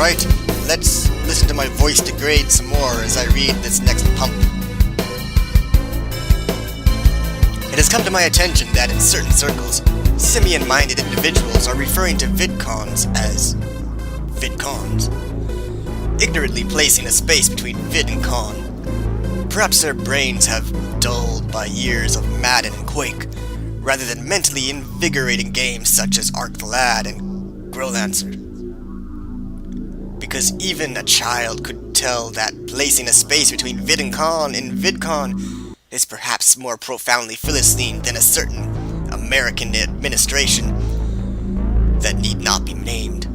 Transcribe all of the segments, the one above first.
Alright, let's listen to my voice degrade some more as I read this next pump. It has come to my attention that in certain circles, simian-minded individuals are referring to VidCons as VidCons, ignorantly placing a space between vid and con. Perhaps their brains have dulled by years of Madden and Quake, rather than mentally invigorating games such as Ark the Lad and Growlancer. Because even a child could tell that placing a space between vid and con in VidCon is perhaps more profoundly Philistine than a certain American administration that need not be named.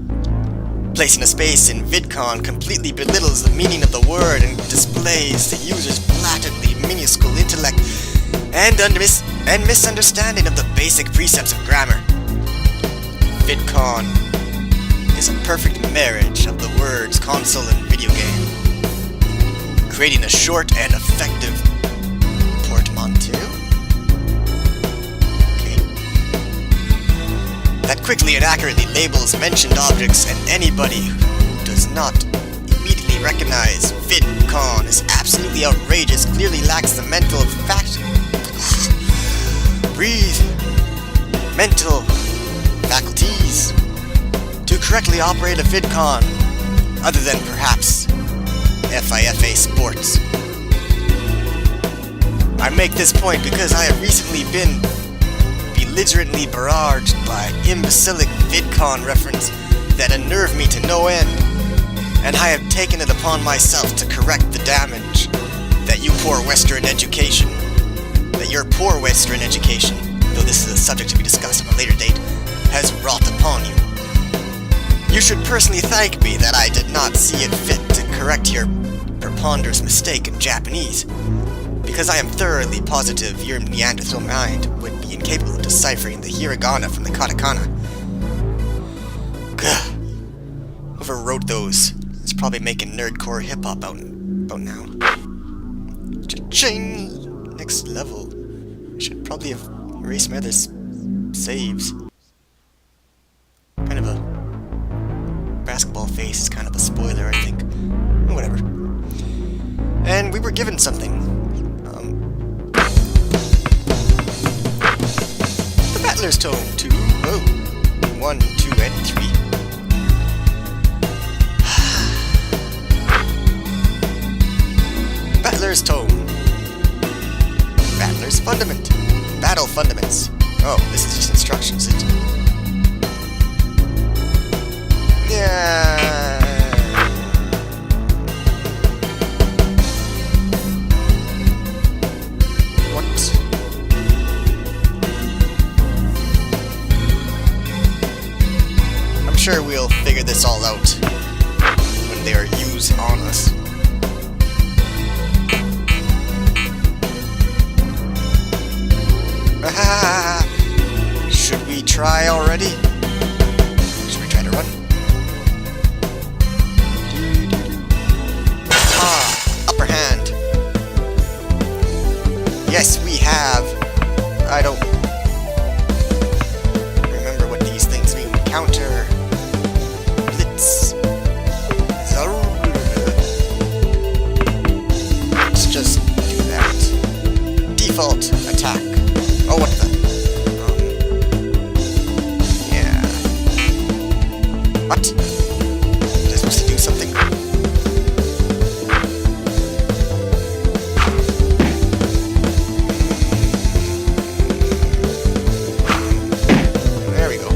Placing a space in VidCon completely belittles the meaning of the word and displays the user's blatantly minuscule intellect and misunderstanding of the basic precepts of grammar. VidCon is a perfect marriage of the words console and video game, creating a short and effective portmanteau that quickly and accurately labels mentioned objects, and anybody who does not immediately recognize VidCon as absolutely outrageous clearly lacks the mental mental faculties to correctly operate a VidCon, other than perhaps FIFA Sports. I make this point because I have recently been belligerently barraged by imbecilic VidCon reference that unnerve me to no end, and I have taken it upon myself to correct the damage that your poor Western education, though this is a subject to be discussed on a later date, has wrought upon you. You should personally thank me that I did not see it fit to correct your preponderous mistake in Japanese, because I am thoroughly positive your Neanderthal mind would be incapable of deciphering the hiragana from the katakana. Gah. Whoever wrote those is probably making nerdcore hip-hop out now. Cha-ching! Next level. I should probably have erased my other saves. Kind of a basketball face is kind of a spoiler, I think. Whatever. And we were given something. The Battler's Tome 2. Oh. 1, 2, and 3. Battler's Tome. Battler's Fundament. Battle Fundaments. Oh, this is just instructions. Yeah. What? I'm sure we'll figure this all out when they are used on us. Should we try already? Should we try to run? Upper hand. Yes, we have. I don't remember what these things mean. Counter. Blitz. Let's just do that. Default attack. Oh, what the? Yeah. What? Was I supposed to do something? There we go.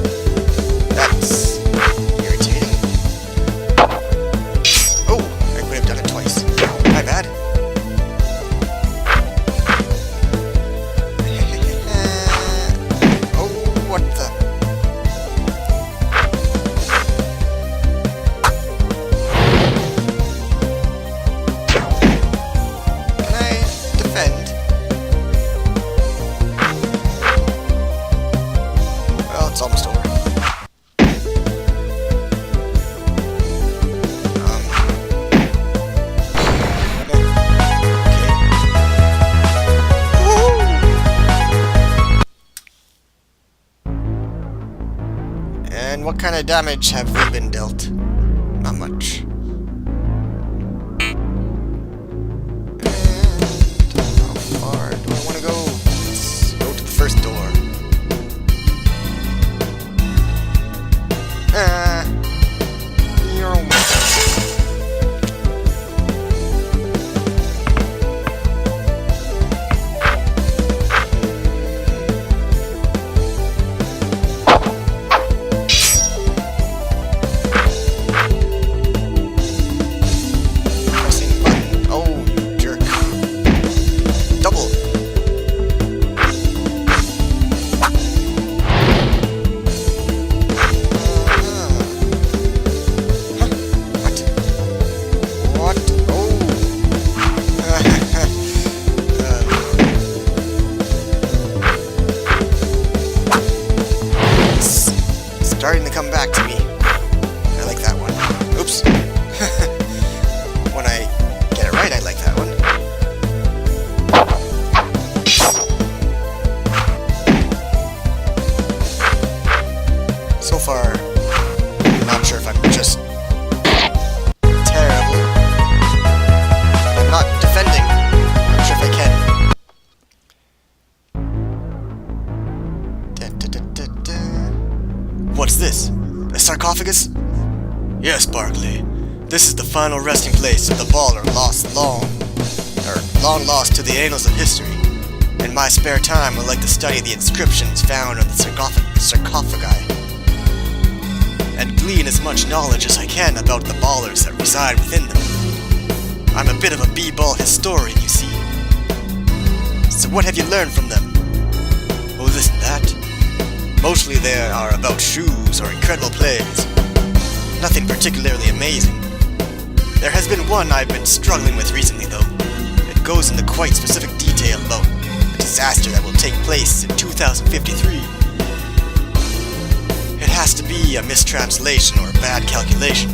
That's irritating. Oh, I could have done it twice. My bad. What the? Can I defend? Well, it's almost over. And what kind of damage have we been dealt? Not much. How far do I want to go? Let's go to the first door. Starting to come back to me. I like that one. Oops. When I get it right, I like that one. So far, I'm not sure if I'm just terrible. I'm not defending. I'm not sure if I can. What's this? A sarcophagus? Yes, Barkley. This is the final resting place of the baller long lost to the annals of history. In my spare time, I like to study the inscriptions found on the sarcophagi, and glean as much knowledge as I can about the ballers that reside within them. I'm a bit of a b-ball historian, you see. So what have you learned from them? Oh, listen, that. Mostly they are about shoes or incredible plays. Nothing particularly amazing. There has been one I've been struggling with recently, though. It goes into quite specific detail about a disaster that will take place in 2053. It has to be a mistranslation or a bad calculation.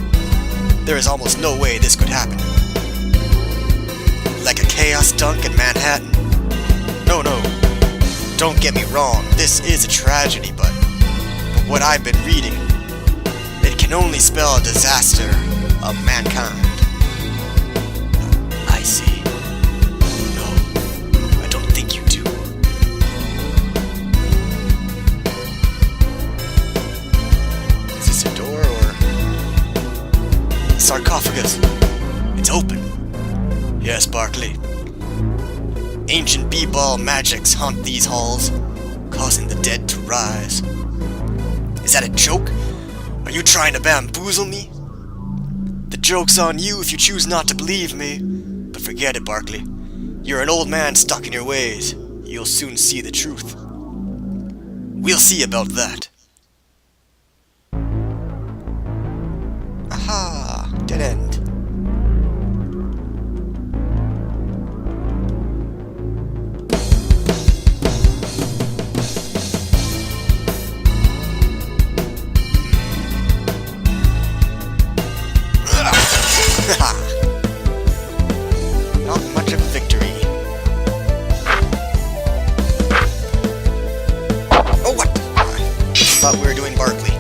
There is almost no way this could happen. Like a chaos dunk in Manhattan? No. Don't get me wrong, this is a tragedy, but what I've been reading, it can only spell a disaster of mankind. I see. No, I don't think you do. Is this a door or... sarcophagus? It's open. Yes, Barkley. Ancient b-ball magics haunt these halls, causing the dead to rise. Is that a joke? Are you trying to bamboozle me? The joke's on you if you choose not to believe me. But forget it, Barkley. You're an old man stuck in your ways. You'll soon see the truth. We'll see about that. Aha! Dead end. Not much of a victory. Oh, what? I thought we were doing Barkley.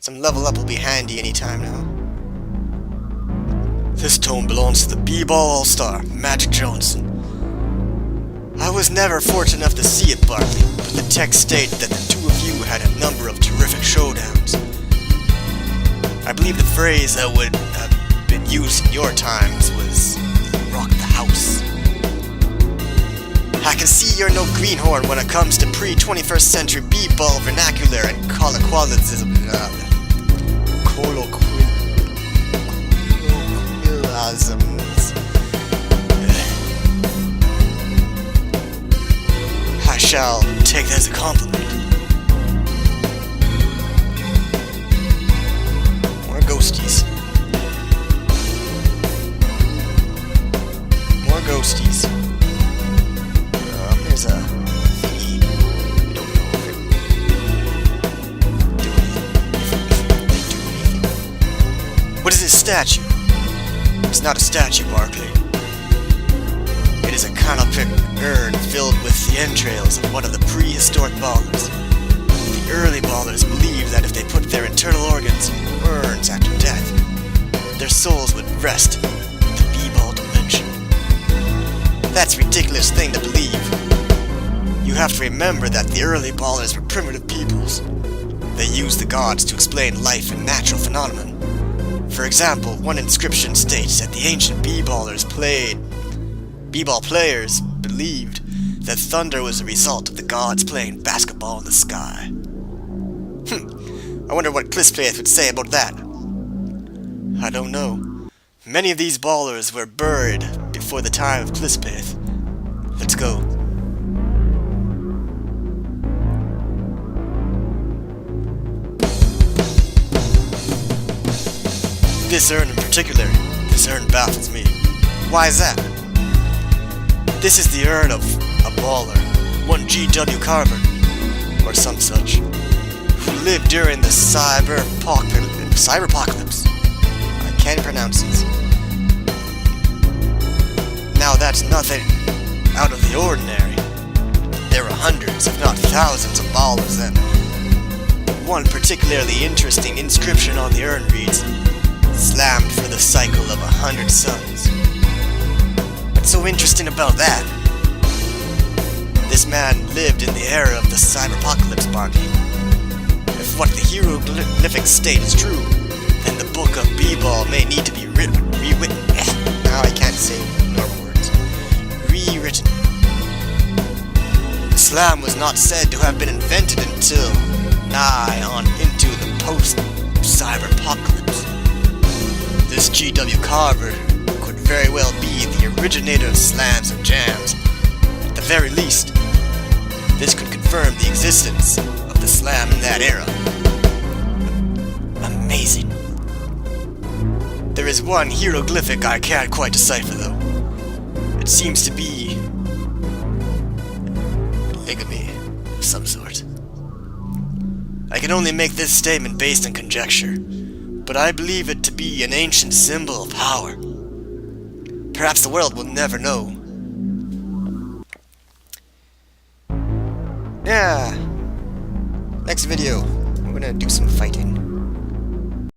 Some level up will be handy anytime now. This tome belongs to the b-ball all-star, Magic Johnson. I was never fortunate enough to see it, Barkley, but the text stated that the two of you had a number of terrific showdowns. I believe the phrase that would have been used in your times was "rock the house." I can see you're no greenhorn when it comes to pre-21st century b-ball vernacular and colloquialism. Colloquialisms. I shall take that as a compliment. More ghosties. More ghosties. There's a thingy. We don't know if it do anything. What is this statue? It's not a statue, Barkley. It is a canopic urn filled with the entrails of one of the prehistoric ballers. The early ballers believed that if they put their internal organs in urns after death, their souls would rest in the b-ball dimension. That's a ridiculous thing to believe. You have to remember that the early ballers were primitive peoples. They used the gods to explain life and natural phenomena. For example, one inscription states that the ancient b-ball players believed that thunder was a result of the gods playing basketball in the sky. I wonder what Clisplaith would say about that. I don't know. Many of these ballers were buried before the time of Clisplaith. Let's go. This urn in particular, this urn baffles me. Why is that? This is the urn of a baller, one G.W. Carver, or some such, who lived during the cyberpocalypse. I can't pronounce these. Now that's nothing out of the ordinary. There were hundreds, if not thousands, of ballers then. One particularly interesting inscription on the urn reads, "Slammed for the cycle of 100 suns." What's so interesting about that? This man lived in the era of the cyberpocalypse, Barkley. If what the hieroglyphic state is true, then the book of b-ball may need to be rewritten. Now I can't say normal words. Rewritten. Slam was not said to have been invented until nigh on into the post-cyberpocalypse. This G.W. Carver could very well be the originator of slams and jams. At the very least, this could confirm the existence of the slam in that era. Amazing. There is one hieroglyphic I can't quite decipher, though. It seems to be polygamy of some sort. I can only make this statement based on conjecture, but I believe it to be an ancient symbol of power. Perhaps the world will never know. Yeah. Next video, I'm gonna do some fighting.